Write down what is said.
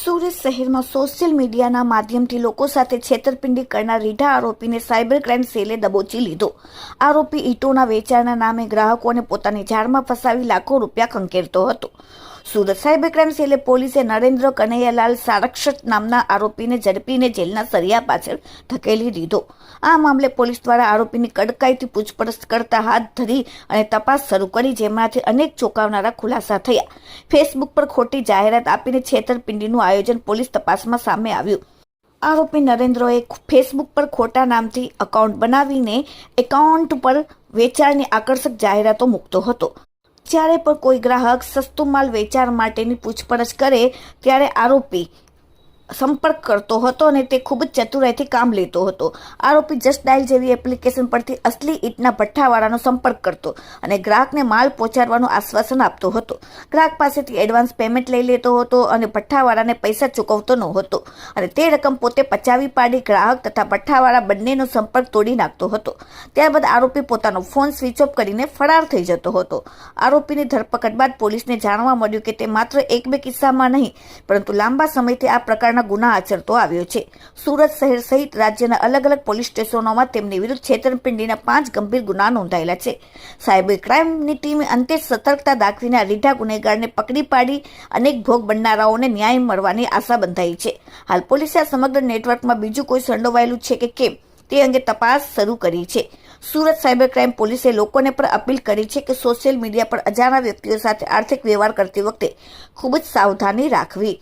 સુરત શહેરમાં સોશિયલ મીડિયાના માધ્યમથી લોકો સાથે છેતરપિંડી કરનાર રીઢા આરોપીને સાયબર ક્રાઇમ સેલે દબોચી લીધો। આરોપી ઈંટોના વેચાણના નામે ગ્રાહકોને પોતાની જાળમાં ફસાવી લાખો રૂપિયા ખંખેરતો હતો। સુરત સાયબર ક્રાઇમ સેલે પોલીસે નરેન્દ્ર કનૈયાલાલ સારક્ષત નામના આરોપીને ઝડપીને જેલના સળિયા પાછળ ધકેલી દીધો। આ મામલે પોલીસ દ્વારા આરોપીની કડકાઈથી પૂછપરછ કરતા હાથ ધરી અને તપાસ શરૂ કરી, જેમાંથી અનેક ચોંકાવનારા ખુલાસા થયા। ફેસબુક પર ખોટી જાહેરાત આપીને છેતરપિંડીનું આયોજન પોલીસ તપાસમાં સામે આવ્યું। આરોપી નરેન્દ્રએ ફેસબુક પર ખોટા નામથી એકાઉન્ટ બનાવીને એકાઉન્ટ પર વેચાણની આકર્ષક જાહેરાતો મૂકતો હતો। જ્યારે પણ કોઈ ગ્રાહક સસ્તું માલ વેચાણ માટેની પૂછપરછ કરે ત્યારે આરોપી સંપર્ક કરતો હતો અને તે ખૂબ જ ચતુરાઈથી કામ લેતો હતો। આરોપી જસ્ટ ડાયલ જેવી એપ્લિકેશન પરથી અસલી ઈંટના ભઠ્ઠાવાળાનો સંપર્ક કરતો અને ગ્રાહકને માલ પહોંચાડવાનું આશ્વાસન આપતો હતો। ગ્રાહક પાસેથી એડવાન્સ પેમેન્ટ લઈ લેતો હતો અને ભઠ્ઠાવાળાને પૈસા ચૂકવતો ન હતો અને તે રકમ પોતે પચાવી પાડી ગ્રાહક તથા ભઠ્ઠાવાળા બંનેનો સંપર્ક તોડી નાખતો હતો। ત્યારબાદ આરોપી પોતાનો ફોન સ્વિચ ઓફ કરીને ફરાર થઈ જતો હતો। આરોપીની ધરપકડ બાદ પોલીસને જાણવા મળ્યું કે તે માત્ર એક બે કિસ્સામાં નહીં પરંતુ લાંબા સમયથી આ પ્રકારના ગુના આચરતો આવ્યો છે। સુરત શહેર સહિત રાજ્યના અલગ અલગ પોલીસ સ્ટેશનોમાં તેમની વિરુદ્ધ છેતરપિંડીના 5 ગંભીર ગુના નોંધાયેલા છે। સાયબર ક્રાઇમની ટીમે અંતે સતર્કતા દાખવીને આ રીઢા ગુનેગારને પકડી પાડી અનેક ભોગ બનનારાઓને ન્યાય મળવાની આશા બંધાઈ છે। હાલ પોલીસે આ સમગ્ર નેટવર્કમાં બીજું કોઈ સંડોવાયેલું છે કે કેમ તે અંગે તપાસ શરૂ કરી છે। સુરત સાયબર ક્રાઇમ પોલીસે લોકોને પણ અપીલ કરી છે કે સોશિયલ મીડિયા પર અજાણ્યા વ્યક્તિઓ સાથે આર્થિક વ્યવહાર કરતી વખતે ખૂબ જ સાવધાની રાખવી।